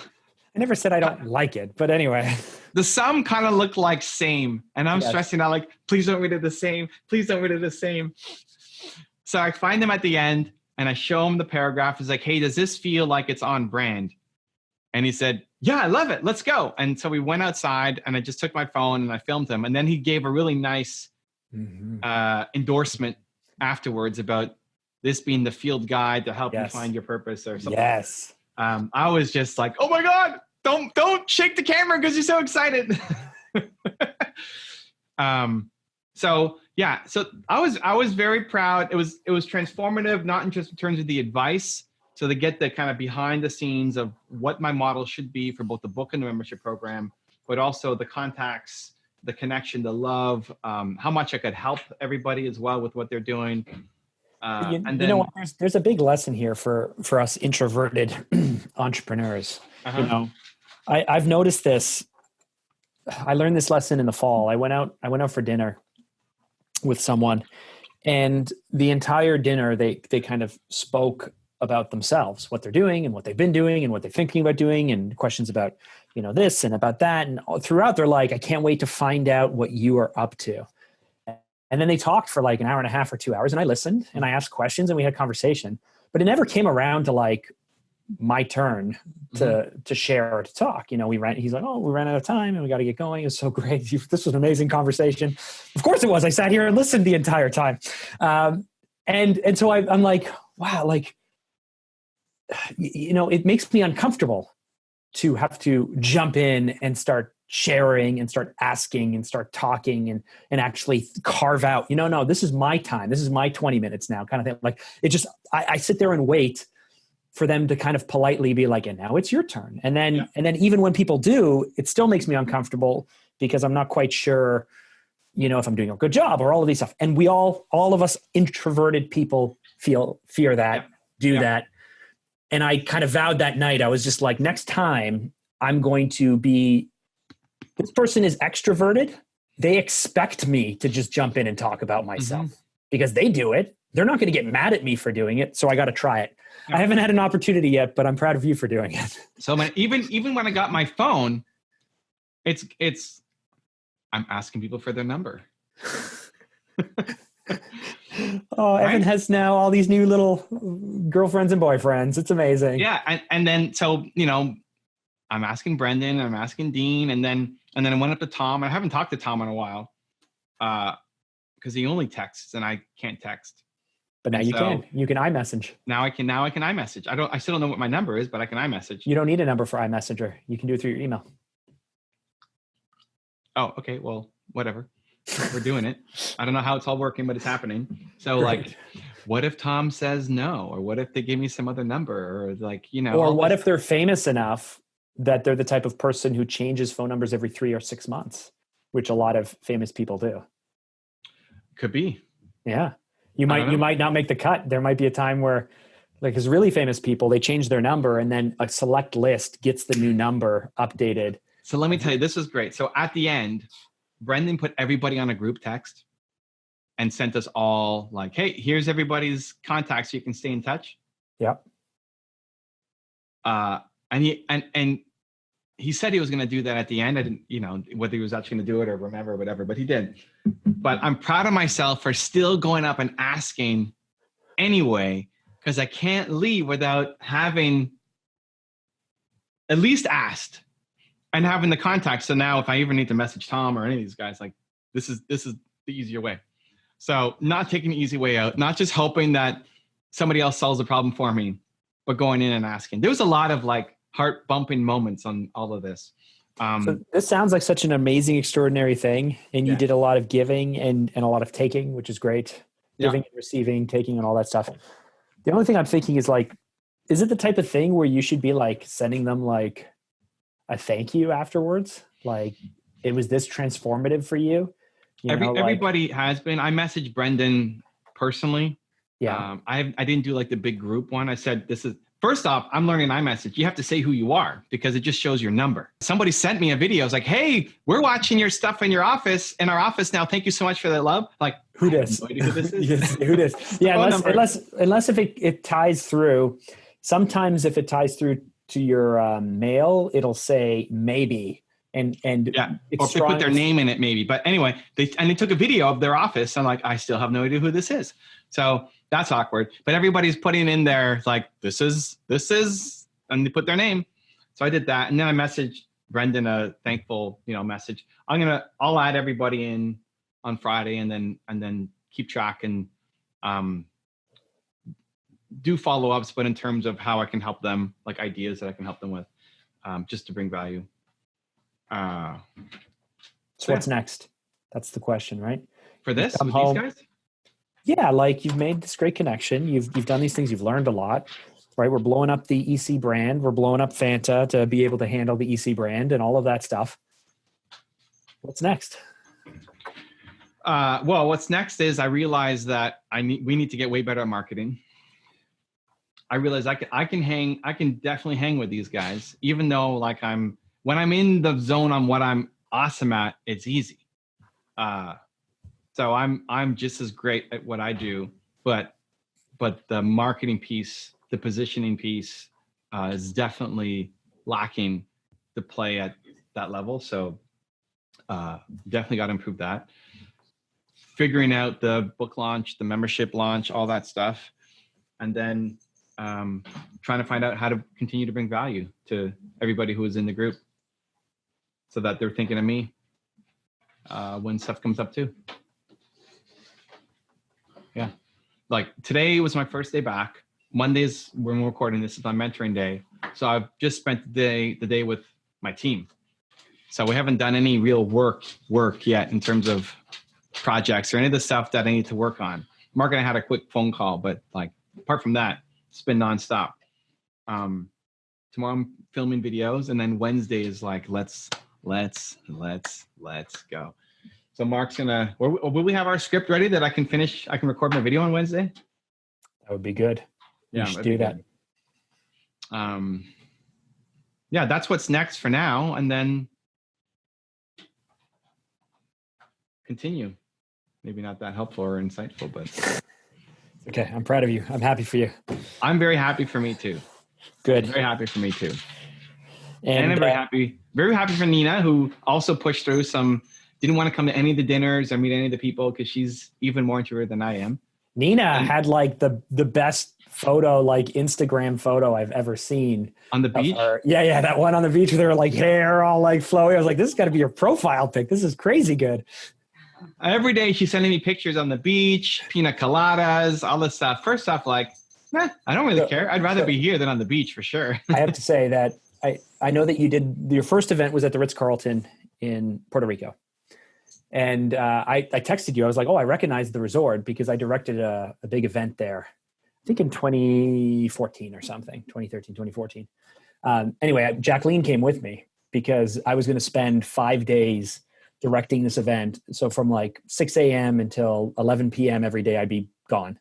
I never said I don't like it, but anyway. The sum kind of looked like same. And I'm stressing out please don't read it the same. Please don't read it the same. So I find them at the end. and I show him the paragraph. He's like, hey, does this feel like it's on brand? And he said, yeah, I love it. Let's go. And so we went outside and I just took my phone and I filmed him. And then he gave a really nice endorsement afterwards about this being the field guide to help you find your purpose or something. Yes. I was just like, oh my God, don't shake the camera because you're so excited. So I was very proud. It was transformative, not in just in terms of the advice. So to get the kind of behind the scenes of what my model should be for both the book and the membership program, but also the contacts, the connection, the love, how much I could help everybody as well with what they're doing. And then, you know what? There's a big lesson here for us introverted entrepreneurs. You know, I've noticed this. I learned this lesson in the fall. I went out for dinner with someone, and the entire dinner they kind of spoke about themselves, what they're doing and what they've been doing and what they're thinking about doing, and questions about, you know, this and about that. And throughout they're like, I can't wait to find out what you are up to. And then they talked for like an hour and a half or 2 hours, and I listened and I asked questions and we had a conversation, but it never came around to like my turn to share or to talk. You know, he's like, oh, we ran out of time and we got to get going. It was so great. This was an amazing conversation. Of course it was. I sat here and listened the entire time. And so I'm like, wow, like, you know, it makes me uncomfortable to have to jump in and start sharing and start asking and start talking and actually carve out, you know, no, this is my time. This is my 20 minutes now kind of thing. Like it just, I sit there and wait for them to kind of politely be like, and now it's your turn. And then even when people do, it still makes me uncomfortable because I'm not quite sure, you know, if I'm doing a good job or all of these stuff. And we all of us introverted people fear that, do that. And I kind of vowed that night, I was just like, next time I'm going to be, this person is extroverted. They expect me to just jump in and talk about myself because they do it. They're not going to get mad at me for doing it. So I got to try it. I haven't had an opportunity yet, but I'm proud of you for doing it. So even when I got my phone, I'm asking people for their number. Oh, Evan has now all these new little girlfriends and boyfriends. It's amazing. Yeah. And then, so, you know, I'm asking Brendon, I'm asking Dean, and then I went up to Tom. I haven't talked to Tom in a while because he only texts and I can't text. But now you can iMessage. Now I can iMessage. I still don't know what my number is, but I can iMessage. You don't need a number for iMessenger. You can do it through your email. Oh, okay. Well, whatever. We're doing it. I don't know how it's all working, but it's happening. So like, what if Tom says no? Or what if they give me some other number? Or like, you know. Or what if they're famous enough that they're the type of person who changes phone numbers every 3 or 6 months, which a lot of famous people do. Could be. Yeah. You might not make the cut. There might be a time where, like, because really famous people, they change their number and then a select list gets the new number updated. So let me tell you, this was great. So at the end, Brendon put everybody on a group text and sent us all like, hey, here's everybody's contacts so you can stay in touch. Yep. And he said he was going to do that at the end. I didn't, you know, whether he was actually going to do it or remember or whatever, but he did. But I'm proud of myself for still going up and asking anyway, because I can't leave without having at least asked and having the contact. So now if I even need to message Tom or any of these guys, like this is the easier way. So not taking the easy way out, not just hoping that somebody else solves the problem for me, but going in and asking. There was a lot of like heart bumping moments on all of this. So this sounds like such an amazing, extraordinary thing. And you did a lot of giving and a lot of taking, which is great. Giving and receiving, taking and all that stuff. The only thing I'm thinking is like, is it the type of thing where you should be like sending them like a thank you afterwards? Like, it was this transformative for you? Everybody has been. I messaged Brendon personally. Yeah. I didn't do like the big group one. I said, first off, I'm learning iMessage. You have to say who you are because it just shows your number. Somebody sent me a video. It's like, hey, we're watching your stuff in our office now. Thank you so much for that love. Like, who this? No idea who this is. Yes, who this? Yeah, unless if it ties through. Sometimes if it ties through to your mail, it'll say maybe and Yeah, it's or if they put their strong. name in it maybe. But anyway, they took a video of their office. I'm like, I still have no idea who this is. So that's awkward. But everybody's putting in there like, this is, and they put their name. So I did that. And then I messaged Brendon a thankful, message. I'll add everybody in on Friday and then keep track and do follow-ups, but in terms of how I can help them, like ideas that I can help them with, just to bring value. So what's next? That's the question, right? For this, with home. these guys? Yeah, like you've made this great connection. You've done these things. You've learned a lot, right? We're blowing up the EC brand. We're blowing up Fanta to be able to handle the EC brand and all of that stuff. What's next? Well, what's next is I realize that we need to get way better at marketing. I realize I can definitely hang with these guys, even though like when I'm in the zone on what I'm awesome at, it's easy. So I'm just as great at what I do, but the marketing piece, the positioning piece, is definitely lacking to play at that level. So definitely got to improve that. Figuring out the book launch, the membership launch, all that stuff, and then trying to find out how to continue to bring value to everybody who is in the group, so that they're thinking of me when stuff comes up too. Yeah, like today was my first day back. Mondays when we're recording this is my mentoring day, so I've just spent the day with my team. So we haven't done any real work yet in terms of projects or any of the stuff that I need to work on. Mark and I had a quick phone call, but like apart from that, it's been nonstop. Tomorrow I'm filming videos, and then Wednesday is like let's go. So Mark's gonna. Will we have our script ready that I can finish? I can record my video on Wednesday. That would be good. Yeah, you should do that. Yeah, that's what's next for now, and then continue. Maybe not that helpful or insightful, but okay. I'm proud of you. I'm happy for you. I'm very happy for me too. Good. Very happy for me too. And I'm very happy for Nina, who also pushed through didn't want to come to any of the dinners or meet any of the people because she's even more introverted than I am. Nina had like the best photo, like Instagram photo I've ever seen. On the beach? Yeah. That one on the beach with her like hair all like flowy. I was like, this has got to be your profile pic. This is crazy good. Every day she's sending me pictures on the beach, pina coladas, all this stuff. First off, like, I don't really care. I'd rather be here than on the beach for sure. I have to say that I know that you did your first event was at the Ritz-Carlton in Puerto Rico. And I texted you. I was like, oh, I recognize the resort because I directed a big event there, I think in 2014 or something, 2013, 2014. Anyway, Jacqueline came with me because I was going to spend 5 days directing this event. So from like 6 a.m. until 11 p.m. every day, I'd be gone.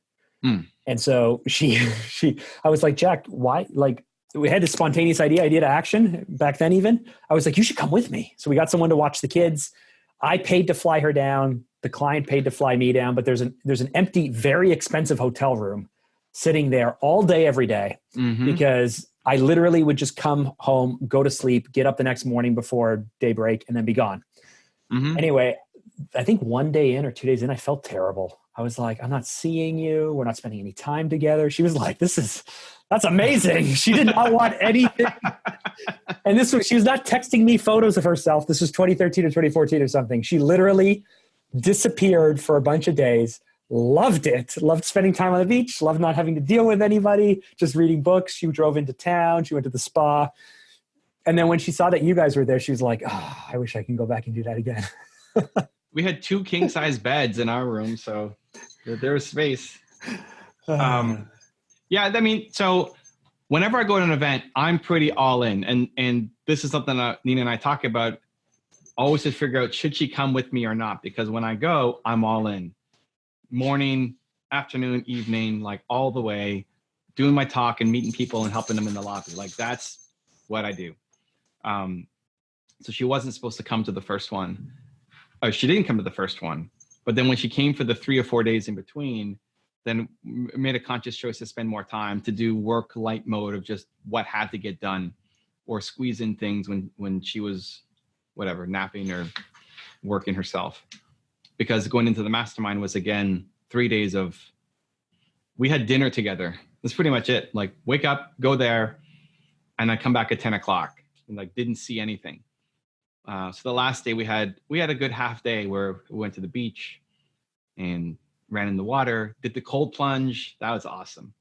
And so I was like, Jack, why? Like we had this spontaneous idea to action back then even. I was like, you should come with me. So we got someone to watch the kids. I paid to fly her down. The client paid to fly me down, but there's an empty, very expensive hotel room sitting there all day, every day, because I literally would just come home, go to sleep, get up the next morning before daybreak, and then be gone. Anyway, I think 1 day in or 2 days in, I felt terrible. I was like, I'm not seeing you. We're not spending any time together. She was like, that's amazing. She did not want anything. And she was not texting me photos of herself. This was 2013 or 2014 or something. She literally disappeared for a bunch of days. Loved it. Loved spending time on the beach. Loved not having to deal with anybody. Just reading books. She drove into town. She went to the spa. And then when she saw that you guys were there, she was like, oh, I wish I can go back and do that again. We had 2 king-size beds in our room, so there was space. Yeah, I mean, so whenever I go to an event, I'm pretty all in. And this is something Nina and I talk about, always to figure out, should she come with me or not? Because when I go, I'm all in. Morning, afternoon, evening, like all the way, doing my talk and meeting people and helping them in the lobby. Like that's what I do. So she wasn't supposed to come to the first one. She didn't come to the first one. But then when she came for the 3 or 4 days in between, then made a conscious choice to spend more time to do work light mode of just what had to get done, or squeeze in things when she was whatever, napping or working herself. Because going into the mastermind was, again, 3 days of, we had dinner together. That's pretty much it. Like, wake up, go there, and I come back at 10 o'clock and like didn't see anything. So the last day we had a good half day where we went to the beach and ran in the water, did the cold plunge. That was awesome.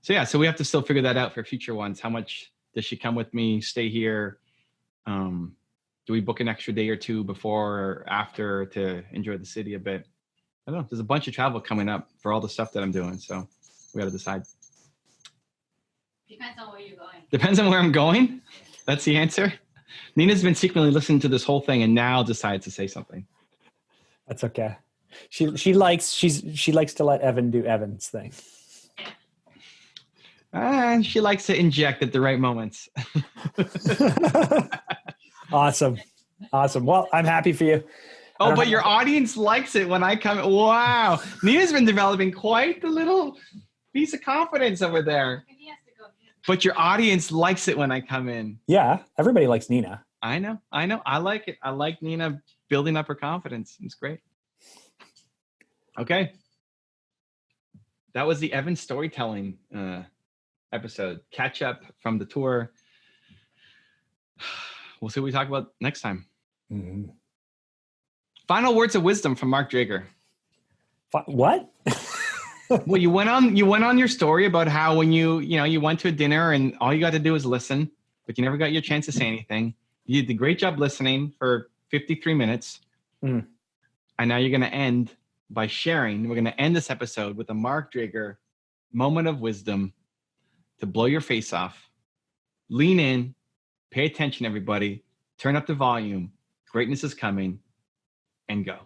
So we have to still figure that out for future ones. How much does she come with me, stay here? Do we book an extra day or two before or after to enjoy the city a bit? I don't know. There's a bunch of travel coming up for all the stuff that I'm doing. So we got to decide. Depends on where you're going. Depends on where I'm going. That's the answer. Nina's been secretly listening to this whole thing and now decides to say something. That's okay. She likes to let Evan do Evan's thing. And she likes to inject at the right moments. Awesome. Well, I'm happy for you. Oh, but your audience likes it when I come. Wow. Nina's been developing quite the little piece of confidence over there. But your audience likes it when I come in. Yeah, everybody likes Nina. I know. I like it. I like Nina building up her confidence. It's great. Okay. That was the Evan storytelling episode. Catch up from the tour. We'll see what we talk about next time. Mm-hmm. Final words of wisdom from Mark Drager. What? Well, you went on your story about how when you went to a dinner and all you got to do was listen, but you never got your chance to say anything. You did a great job listening for 53 minutes. Mm. And now you're going to end by sharing. We're going to end this episode with a Mark Drager moment of wisdom to blow your face off. Lean in, pay attention, everybody. Turn up the volume. Greatness is coming, and go.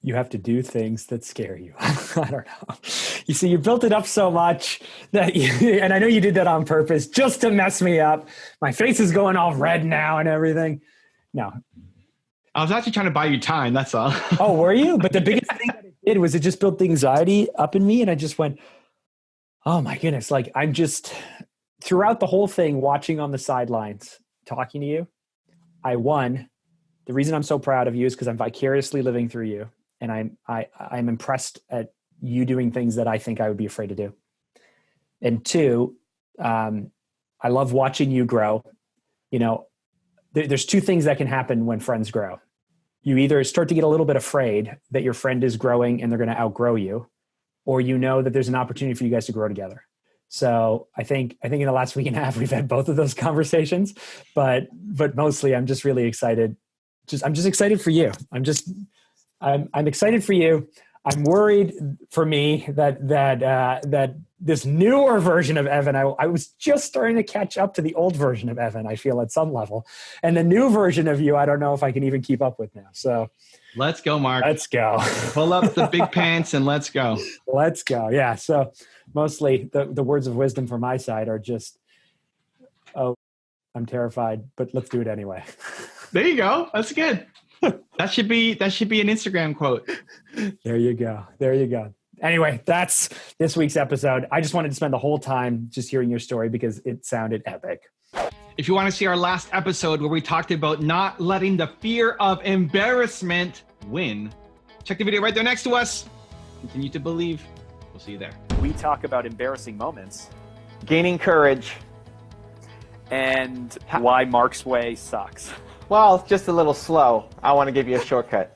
You have to do things that scare you. I don't know. You see, you built it up so much and I know you did that on purpose just to mess me up. My face is going all red now and everything. No. I was actually trying to buy you time. That's all. Oh, were you? But the biggest thing that it did was it just built the anxiety up in me. And I just went, oh my goodness. Like I'm just throughout the whole thing, watching on the sidelines, talking to you. The reason I'm so proud of you is because I'm vicariously living through you. And I'm impressed at you doing things that I think I would be afraid to do. And two, I love watching you grow. You know, there's two things that can happen when friends grow. You either start to get a little bit afraid that your friend is growing and they're going to outgrow you, or you know that there's an opportunity for you guys to grow together. So I think in the last week and a half, we've had both of those conversations, but mostly I'm just really excited. I'm just excited for you. I'm excited for you. I'm worried for me that this newer version of Evan, I was just starting to catch up to the old version of Evan, I feel at some level. And the new version of you, I don't know if I can even keep up with now. So let's go, Mark. Let's go. Pull up the big pants and let's go. Let's go. Yeah. So mostly the words of wisdom from my side are just, oh, I'm terrified, but let's do it anyway. There you go. That's good. That should be an Instagram quote. There you go. Anyway, that's this week's episode. I just wanted to spend the whole time just hearing your story because it sounded epic. If you want to see our last episode where we talked about not letting the fear of embarrassment win, check the video right there next to us. Continue to believe. We'll see you there. We talk about embarrassing moments, Gaining courage. and why Mark's way sucks. Well, it's just a little slow. I want to give you a shortcut.